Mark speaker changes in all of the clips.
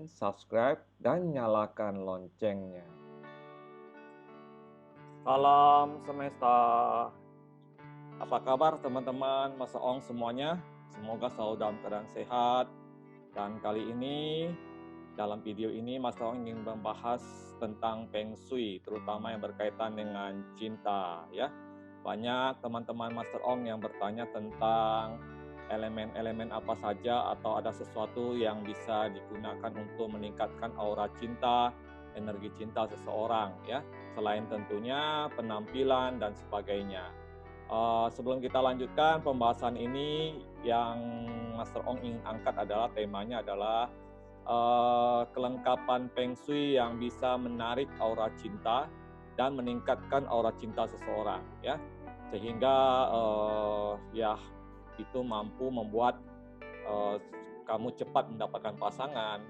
Speaker 1: subscribe, dan nyalakan loncengnya. Salam semesta. Apa kabar teman-teman Mas Ong semuanya? Semoga selalu dalam keadaan sehat. Dan kali ini, dalam video ini Mas Ong ingin membahas tentang Feng Shui, terutama yang berkaitan dengan cinta, ya. Banyak teman-teman Master Ong yang bertanya tentang elemen-elemen apa saja atau ada sesuatu yang bisa digunakan untuk meningkatkan aura cinta, energi cinta seseorang, ya. Selain tentunya penampilan dan sebagainya. Sebelum kita lanjutkan pembahasan ini, yang Master Ong ingin angkat adalah temanya adalah kelengkapan Feng Shui yang bisa menarik aura cinta dan meningkatkan aura cinta seseorang, ya, sehingga ya itu mampu membuat kamu cepat mendapatkan pasangan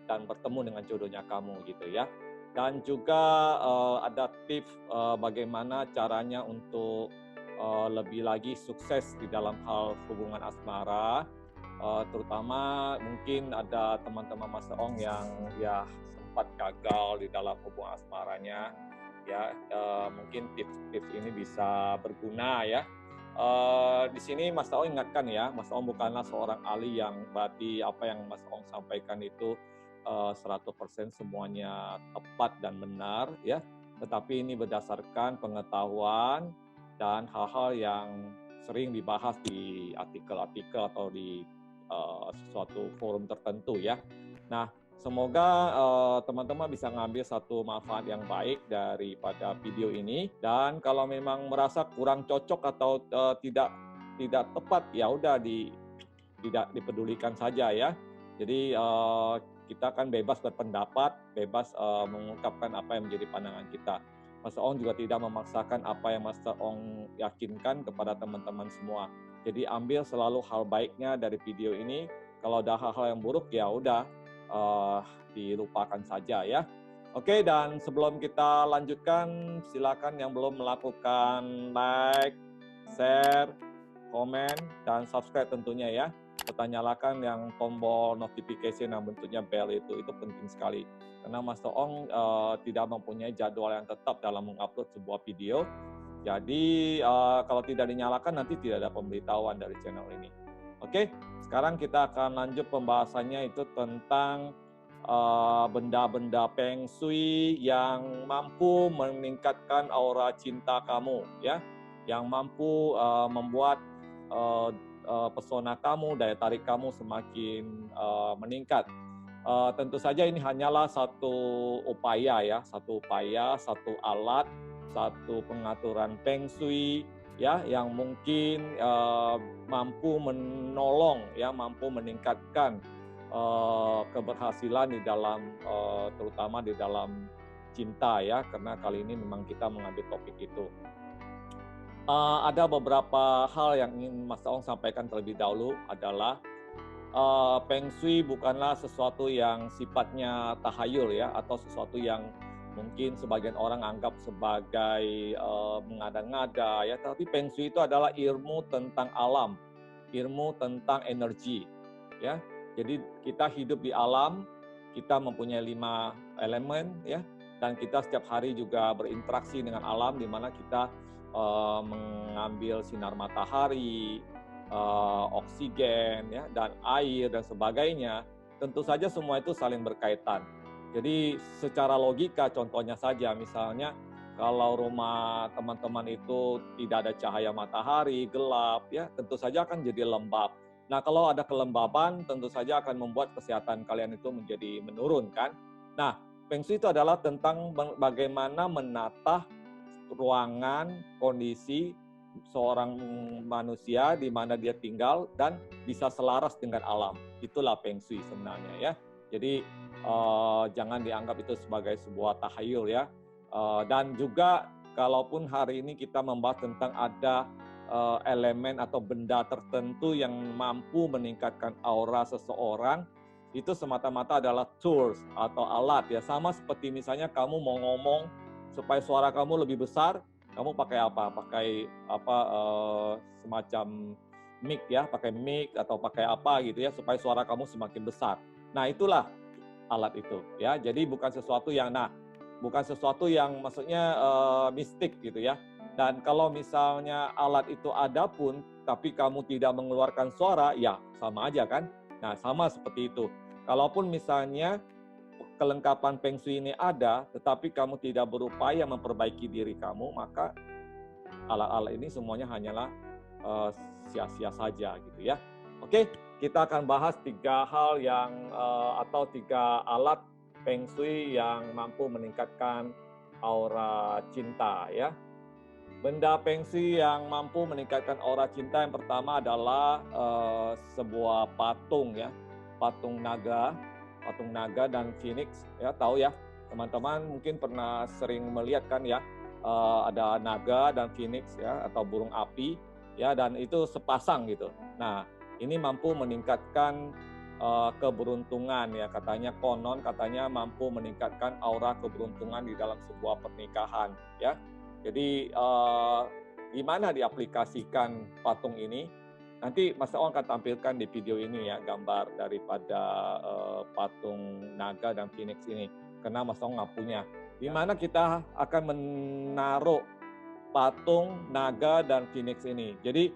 Speaker 1: dan bertemu dengan jodohnya kamu gitu ya. Dan juga ada tips bagaimana caranya untuk lebih lagi sukses di dalam hal hubungan asmara. Terutama mungkin ada teman-teman Mas Ong yang ya sempat gagal di dalam hubungan asmaranya, ya, mungkin tips-tips ini bisa berguna ya. Di sini Mas Ong ingatkan ya, Mas Ong bukanlah seorang ahli yang berarti apa yang Mas Ong sampaikan itu 100% semuanya tepat dan benar ya, tetapi ini berdasarkan pengetahuan dan hal-hal yang sering dibahas di artikel-artikel atau di sesuatu forum tertentu ya. Nah, semoga teman-teman bisa ngambil satu manfaat yang baik daripada video ini. Dan kalau memang merasa kurang cocok atau tidak tepat, ya udah tidak dipedulikan saja ya. Jadi kita kan bebas berpendapat, bebas mengungkapkan apa yang menjadi pandangan kita. Mas Ong juga tidak memaksakan apa yang Mas Ong yakinkan kepada teman-teman semua. Jadi ambil selalu hal baiknya dari video ini. Kalau ada hal-hal yang buruk ya udah dilupakan saja ya. Oke, dan sebelum kita lanjutkan, silakan yang belum melakukan like, share, komen, dan subscribe tentunya ya. Serta nyalakan yang tombol notification yang bentuknya bell itu penting sekali. Karena Mas Ong tidak mempunyai jadwal yang tetap dalam mengupload sebuah video. Jadi kalau tidak dinyalakan nanti tidak ada pemberitahuan dari channel ini. Oke, sekarang kita akan lanjut pembahasannya itu tentang benda-benda Feng Shui yang mampu meningkatkan aura cinta kamu, ya, yang mampu membuat pesona kamu, daya tarik kamu semakin meningkat. Tentu saja ini hanyalah satu upaya ya, satu alat, satu pengaturan Feng Shui ya yang mungkin mampu menolong ya, mampu meningkatkan keberhasilan di dalam terutama di dalam cinta ya, karena kali ini memang kita mengambil topik itu. Ada beberapa hal yang ingin Mas Ong sampaikan terlebih dahulu adalah Feng Shui bukanlah sesuatu yang sifatnya tahayul ya, atau sesuatu yang mungkin sebagian orang anggap sebagai mengada-ngada ya, tapi Feng Shui itu adalah ilmu tentang alam, ilmu tentang energi ya. Jadi kita hidup di alam, kita mempunyai 5 elemen ya, dan kita setiap hari juga berinteraksi dengan alam di mana kita mengambil sinar matahari, oksigen ya, dan air dan sebagainya. Tentu saja semua itu saling berkaitan. Jadi secara logika contohnya saja, misalnya kalau rumah teman-teman itu tidak ada cahaya matahari, gelap ya, tentu saja akan jadi lembab. Nah, kalau ada kelembaban tentu saja akan membuat kesehatan kalian itu menjadi menurun kan. Nah, Feng Shui itu adalah tentang bagaimana menata ruangan, kondisi seorang manusia di mana dia tinggal dan bisa selaras dengan alam. Itulah Feng Shui sebenarnya ya. Jadi jangan dianggap itu sebagai sebuah tahayul ya. Dan juga kalaupun hari ini kita membahas tentang ada elemen atau benda tertentu yang mampu meningkatkan aura seseorang, itu semata-mata adalah tools atau alat ya. Sama seperti misalnya kamu mau ngomong supaya suara kamu lebih besar, kamu pakai apa? Pakai semacam mic ya, pakai mic atau pakai apa gitu ya supaya suara kamu semakin besar. Nah, itulah alat itu, ya. Jadi bukan sesuatu yang maksudnya mistik gitu ya. Dan kalau misalnya alat itu ada pun, tapi kamu tidak mengeluarkan suara, ya sama aja kan. Nah, sama seperti itu. Kalaupun misalnya kelengkapan Feng Shui ini ada, tetapi kamu tidak berupaya memperbaiki diri kamu, maka alat-alat ini semuanya hanyalah sia-sia saja gitu ya. Oke, kita akan bahas 3 hal atau 3 alat Feng Shui yang mampu meningkatkan aura cinta ya. Benda Feng Shui yang mampu meningkatkan aura cinta yang pertama adalah sebuah patung ya, patung naga dan phoenix ya, tahu ya teman-teman mungkin pernah sering melihat kan ya, ada naga dan phoenix ya atau burung api ya, dan itu sepasang gitu. Nah, ini mampu meningkatkan keberuntungan ya, konon katanya mampu meningkatkan aura keberuntungan di dalam sebuah pernikahan ya. Jadi gimana diaplikasikan patung ini? Nanti Mas Ong akan tampilkan di video ini ya gambar daripada patung naga dan phoenix ini, karena Mas Ong nggak punya. Di mana kita akan menaruh patung naga dan phoenix ini. Jadi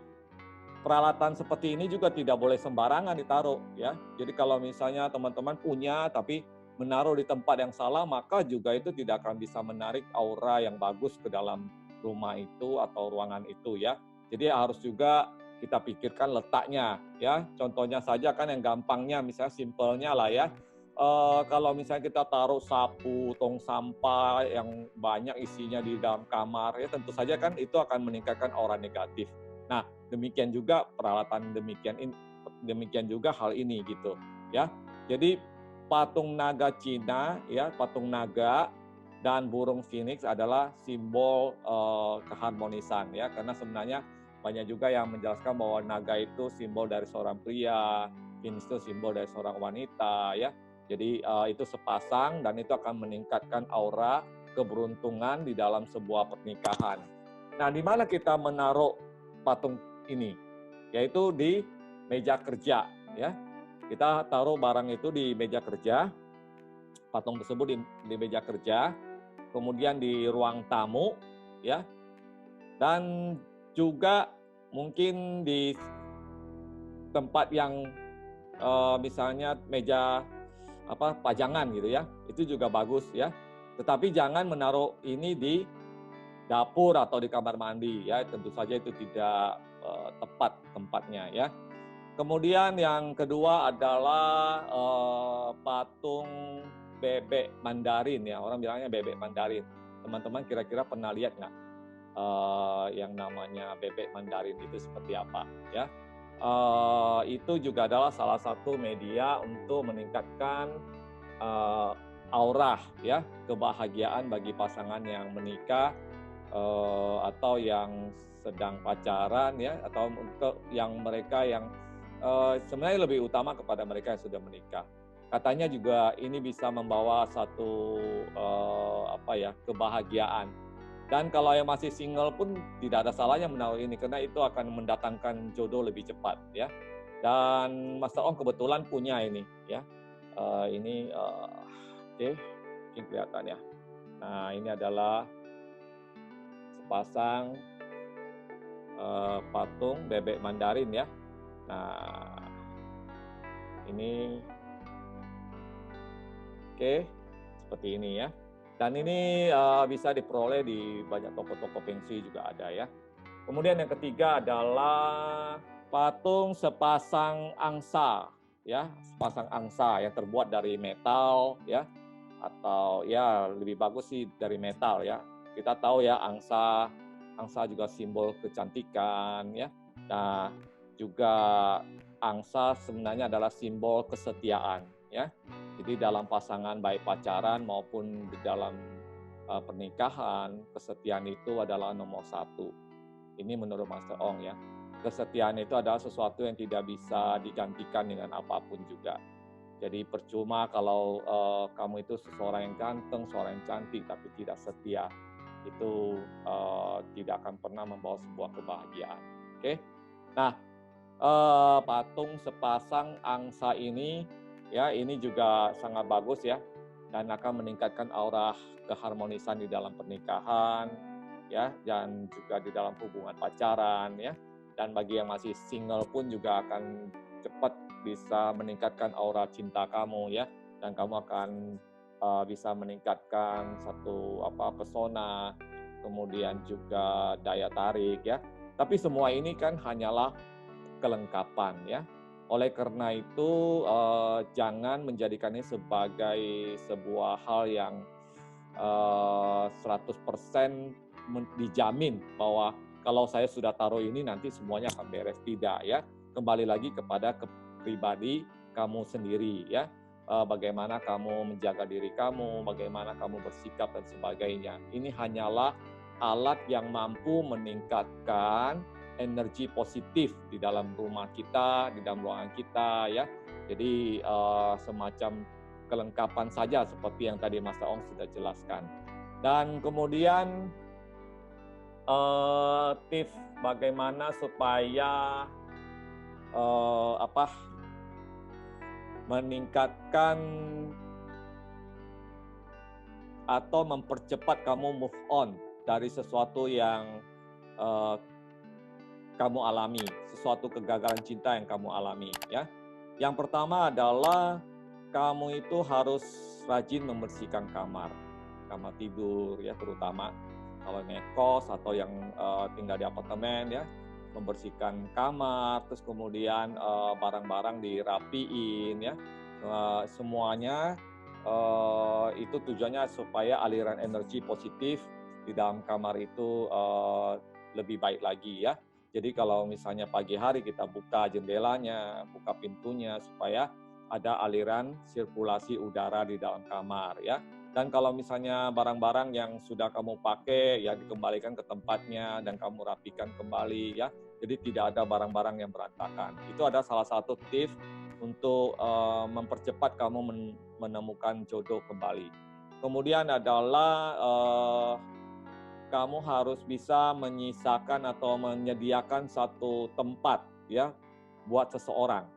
Speaker 1: peralatan seperti ini juga tidak boleh sembarangan ditaruh ya. Jadi kalau misalnya teman-teman punya tapi menaruh di tempat yang salah, maka juga itu tidak akan bisa menarik aura yang bagus ke dalam rumah itu atau ruangan itu ya. Jadi harus juga kita pikirkan letaknya ya. Contohnya saja kan yang gampangnya, misalnya simpelnya lah ya. Kalau misalnya kita taruh sapu, tong sampah yang banyak isinya di dalam kamar, ya tentu saja kan itu akan meningkatkan aura negatif. Nah, demikian juga peralatan demikian juga hal ini gitu ya. Jadi patung naga Cina ya, patung naga dan burung phoenix adalah simbol keharmonisan ya, karena sebenarnya banyak juga yang menjelaskan bahwa naga itu simbol dari seorang pria, phoenix itu simbol dari seorang wanita ya. Jadi itu sepasang dan itu akan meningkatkan aura keberuntungan di dalam sebuah pernikahan. Nah, di mana kita menaruh patung ini? Yaitu di meja kerja ya. Kita taruh barang itu di meja kerja, patung tersebut di meja kerja, kemudian di ruang tamu ya, dan juga mungkin di tempat yang misalnya meja pajangan gitu ya, itu juga bagus ya. Tetapi jangan menaruh ini di dapur atau di kamar mandi ya, tentu saja itu tidak tepat tempatnya ya. Kemudian yang kedua adalah patung bebek Mandarin ya, orang bilangnya bebek Mandarin. Teman-teman kira-kira pernah lihat nggak yang namanya bebek Mandarin itu seperti apa ya? Itu juga adalah salah satu media untuk meningkatkan aura ya, kebahagiaan bagi pasangan yang menikah atau yang sedang pacaran ya, atau untuk yang mereka yang sebenarnya lebih utama kepada mereka yang sudah menikah. Katanya juga ini bisa membawa satu kebahagiaan. Dan kalau yang masih single pun tidak ada salahnya menaruh ini, karena itu akan mendatangkan jodoh lebih cepat ya. Dan Mas Ong kebetulan punya ini ya. Ini oke, mungkin kelihatan ya. Nah, ini adalah sepasang patung bebek Mandarin ya. Nah, ini oke, seperti ini ya. Dan ini bisa diperoleh di banyak toko-toko Feng Shui juga ada ya. Kemudian yang ketiga adalah patung sepasang angsa ya, sepasang angsa yang terbuat dari metal ya, atau ya lebih bagus sih dari metal ya. Kita tahu ya angsa juga simbol kecantikan ya. Nah, juga angsa sebenarnya adalah simbol kesetiaan ya. Jadi dalam pasangan baik pacaran maupun di dalam pernikahan, kesetiaan itu adalah nomor 1. Ini menurut Master Ong ya. Kesetiaan itu adalah sesuatu yang tidak bisa digantikan dengan apapun juga. Jadi percuma kalau kamu itu seseorang yang ganteng, seorang yang cantik, tapi tidak setia. Itu tidak akan pernah membawa sebuah kebahagiaan. Oke? Nah, patung sepasang angsa ini ya ini juga sangat bagus ya, dan akan meningkatkan aura keharmonisan di dalam pernikahan, ya, dan juga di dalam hubungan pacaran, ya. Dan bagi yang masih single pun juga akan cepat bisa meningkatkan aura cinta kamu, ya, dan kamu akan bisa meningkatkan satu pesona, kemudian juga daya tarik, ya. Tapi semua ini kan hanyalah kelengkapan, ya. Oleh karena itu jangan menjadikannya sebagai sebuah hal yang 100% dijamin bahwa kalau saya sudah taruh ini nanti semuanya akan beres. Tidak, ya. Kembali lagi kepada pribadi kamu sendiri, ya. Bagaimana kamu menjaga diri kamu, bagaimana kamu bersikap dan sebagainya. Ini hanyalah alat yang mampu meningkatkan energi positif di dalam rumah kita, di dalam ruangan kita, ya. Jadi semacam kelengkapan saja seperti yang tadi Mas Taong sudah jelaskan. Dan kemudian tips bagaimana supaya meningkatkan atau mempercepat kamu move on dari sesuatu yang kamu alami, sesuatu kegagalan cinta yang kamu alami, ya. Yang pertama adalah kamu itu harus rajin membersihkan kamar tidur, ya, terutama kalau ngekos atau yang tinggal di apartemen, ya, membersihkan kamar, terus kemudian barang-barang dirapiin, ya, semuanya itu tujuannya supaya aliran energi positif di dalam kamar itu lebih baik lagi, ya. Jadi kalau misalnya pagi hari kita buka jendelanya, buka pintunya supaya ada aliran sirkulasi udara di dalam kamar, ya. Dan kalau misalnya barang-barang yang sudah kamu pakai ya dikembalikan ke tempatnya dan kamu rapikan kembali, ya. Jadi tidak ada barang-barang yang berantakan. Itu ada salah satu tips untuk mempercepat kamu menemukan jodoh kembali. Kemudian adalah kamu harus bisa menyisakan atau menyediakan satu tempat, ya, buat seseorang,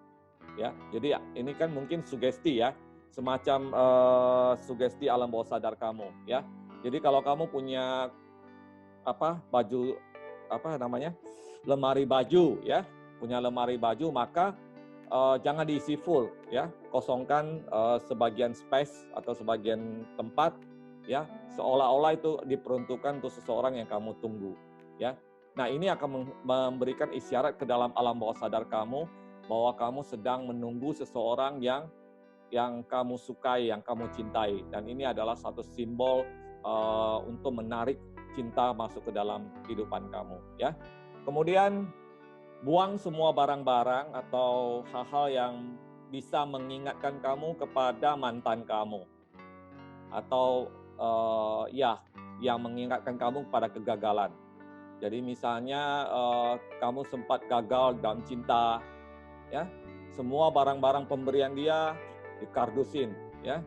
Speaker 1: ya. Jadi ini kan mungkin sugesti, ya, semacam sugesti alam bawah sadar kamu, ya. Jadi kalau kamu punya baju lemari baju, ya, punya lemari baju, maka jangan diisi full, ya. Kosongkan sebagian space atau sebagian tempat, ya, seolah-olah itu diperuntukkan untuk seseorang yang kamu tunggu, ya. Nah, ini akan memberikan isyarat ke dalam alam bawah sadar kamu bahwa kamu sedang menunggu seseorang yang kamu sukai, yang kamu cintai, dan ini adalah satu simbol untuk menarik cinta masuk ke dalam kehidupan kamu, ya. Kemudian buang semua barang-barang atau hal-hal yang bisa mengingatkan kamu kepada mantan kamu atau yang mengingatkan kamu pada kegagalan. Jadi misalnya kamu sempat gagal dalam cinta, ya, semua barang-barang pemberian dia dikardusin, ya,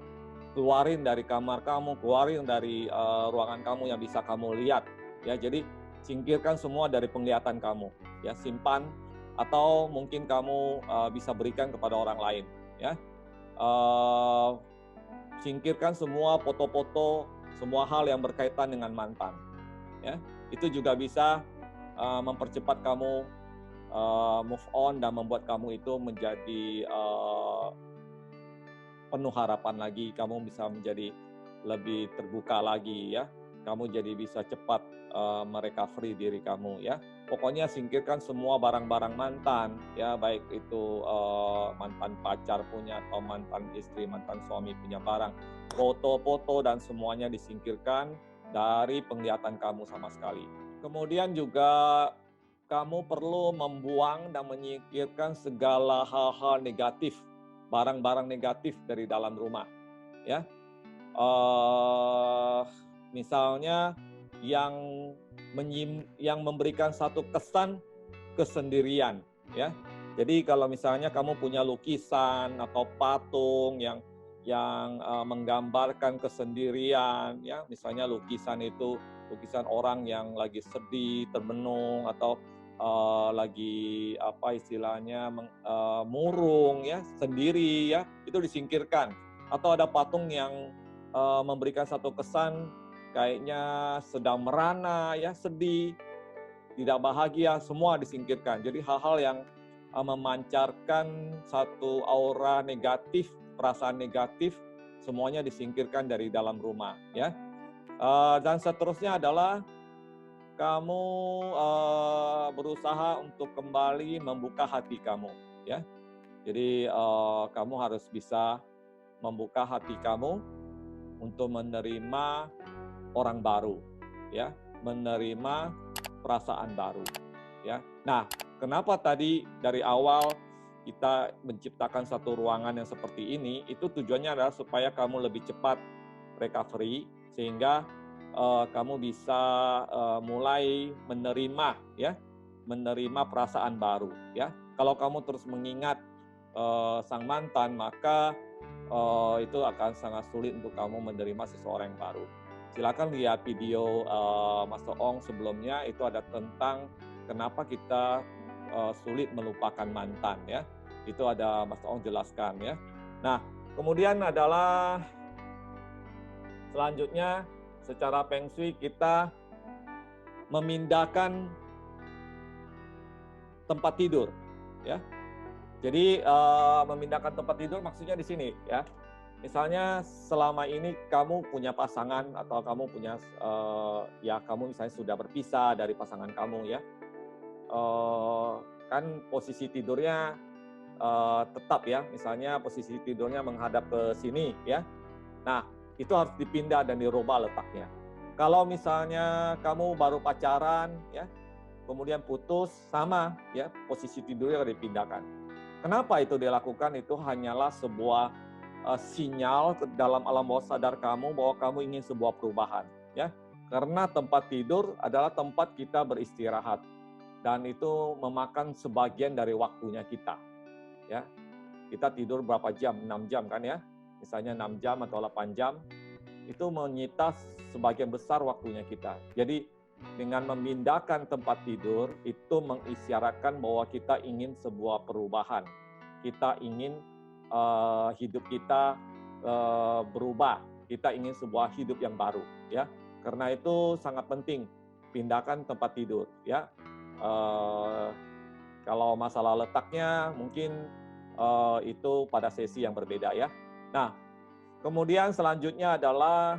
Speaker 1: keluarin dari kamar kamu, keluarin dari ruangan kamu yang bisa kamu lihat, ya. Jadi singkirkan semua dari penglihatan kamu, ya, simpan atau mungkin kamu bisa berikan kepada orang lain, ya. Singkirkan semua foto-foto, semua hal yang berkaitan dengan mantan, ya. Itu juga bisa mempercepat kamu move on dan membuat kamu itu menjadi penuh harapan lagi, kamu bisa menjadi lebih terbuka lagi, ya. Kamu jadi bisa cepat merecovery diri kamu, ya. Pokoknya singkirkan semua barang-barang mantan, ya, baik itu mantan pacar punya atau mantan istri, mantan suami punya barang, foto-foto dan semuanya disingkirkan dari penglihatan kamu sama sekali. Kemudian juga kamu perlu membuang dan menyingkirkan segala hal-hal negatif, barang-barang negatif dari dalam rumah, ya. Misalnya yang memberikan satu kesan kesendirian, ya. Jadi kalau misalnya kamu punya lukisan atau patung yang menggambarkan kesendirian, ya, misalnya lukisan itu lukisan orang yang lagi sedih, termenung, atau lagi apa istilahnya murung ya sendiri ya, itu disingkirkan. Atau ada patung yang memberikan satu kesan kayaknya sedang merana ya, sedih, tidak bahagia, semua disingkirkan. Jadi hal-hal yang memancarkan satu aura negatif, perasaan negatif, semuanya disingkirkan dari dalam rumah ya. Dan seterusnya adalah kamu berusaha untuk kembali membuka hati kamu ya. Jadi kamu harus bisa membuka hati kamu untuk menerima orang baru ya, menerima perasaan baru ya. Nah, kenapa tadi dari awal kita menciptakan satu ruangan yang seperti ini, itu tujuannya adalah supaya kamu lebih cepat recovery, sehingga kamu bisa mulai menerima ya, menerima perasaan baru ya. Kalau kamu terus mengingat sang mantan, maka itu akan sangat sulit untuk kamu menerima seseorang yang baru. Silakan lihat video Mas Oong sebelumnya, itu ada tentang kenapa kita sulit melupakan mantan ya. Itu ada Mas Oong jelaskan ya. Nah, kemudian adalah selanjutnya secara Feng Shui kita memindahkan tempat tidur ya. Jadi memindahkan tempat tidur maksudnya di sini ya. Misalnya selama ini kamu punya pasangan atau kamu punya ya kamu misalnya sudah berpisah dari pasangan kamu ya, kan posisi tidurnya tetap ya, misalnya posisi tidurnya menghadap ke sini ya. Nah itu harus dipindah dan dirubah letaknya. Kalau misalnya kamu baru pacaran ya, kemudian putus, sama ya, posisi tidurnya dipindahkan. Kenapa itu dilakukan? Itu hanyalah sebuah sinyal ke dalam alam bawah sadar kamu bahwa kamu ingin sebuah perubahan ya, karena tempat tidur adalah tempat kita beristirahat dan itu memakan sebagian dari waktunya kita ya. Kita tidur berapa jam? 6 jam kan ya, misalnya 6 jam atau 8 jam, itu menyita sebagian besar waktunya kita. Jadi dengan memindahkan tempat tidur itu mengisyaratkan bahwa kita ingin sebuah perubahan, kita ingin hidup kita berubah, kita ingin sebuah hidup yang baru ya. Karena itu sangat penting pindahkan tempat tidur ya. Kalau masalah letaknya mungkin itu pada sesi yang berbeda ya. Nah, kemudian selanjutnya adalah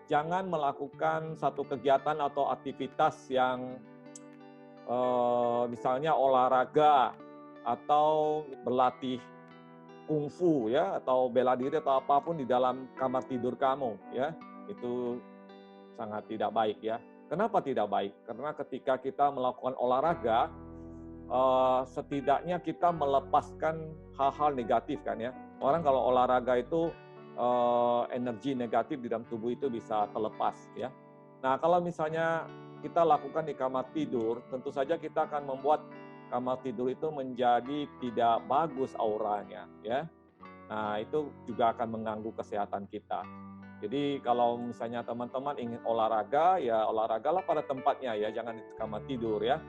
Speaker 1: jangan melakukan satu kegiatan atau aktivitas yang misalnya olahraga atau berlatih kungfu ya, atau bela diri atau apapun di dalam kamar tidur kamu ya. Itu sangat tidak baik ya. Kenapa tidak baik? Karena ketika kita melakukan olahraga, setidaknya kita melepaskan hal-hal negatif kan ya. Orang kalau olahraga itu energi negatif di dalam tubuh itu bisa terlepas ya. Nah, kalau misalnya kita lakukan di kamar tidur, tentu saja kita akan membuat kamar tidur itu menjadi tidak bagus auranya ya. Nah, itu juga akan mengganggu kesehatan kita. Jadi kalau misalnya teman-teman ingin olahraga, ya olahragalah pada tempatnya ya, jangan di kamar tidur ya.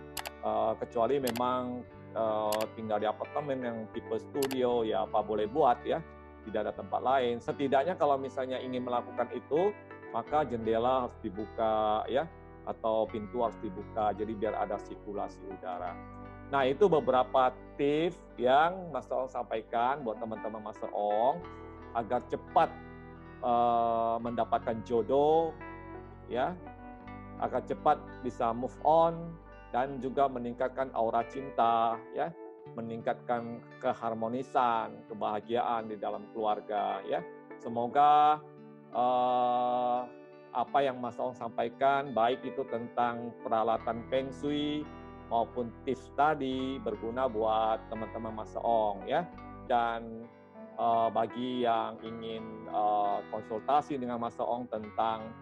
Speaker 1: Kecuali memang tinggal di apartemen yang tipe studio, ya apa boleh buat ya, tidak ada tempat lain. Setidaknya kalau misalnya ingin melakukan itu, maka jendela harus dibuka ya, atau pintu harus dibuka, jadi biar ada sirkulasi udara. Nah, itu beberapa tips yang Mas Oong sampaikan buat teman-teman Mas Oong agar cepat mendapatkan jodoh ya, agar cepat bisa move on dan juga meningkatkan aura cinta ya, meningkatkan keharmonisan, kebahagiaan di dalam keluarga ya. Semoga apa yang Mas Oong sampaikan, baik itu tentang peralatan Feng Shui maupun tips tadi, berguna buat teman-teman Mas Oong ya. Dan bagi yang ingin konsultasi dengan Mas Oong tentang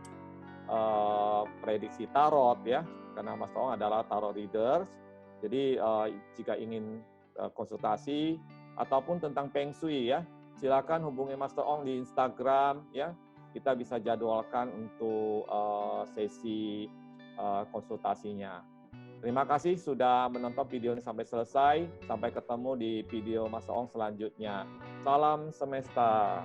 Speaker 1: prediksi tarot ya, karena Mas Oong adalah tarot readers, jadi jika ingin konsultasi ataupun tentang Feng Shui ya, silakan hubungi Mas Oong di Instagram ya, kita bisa jadwalkan untuk sesi konsultasinya. Terima kasih sudah menonton video ini sampai selesai. Sampai ketemu di video Mas Ong selanjutnya. Salam semesta.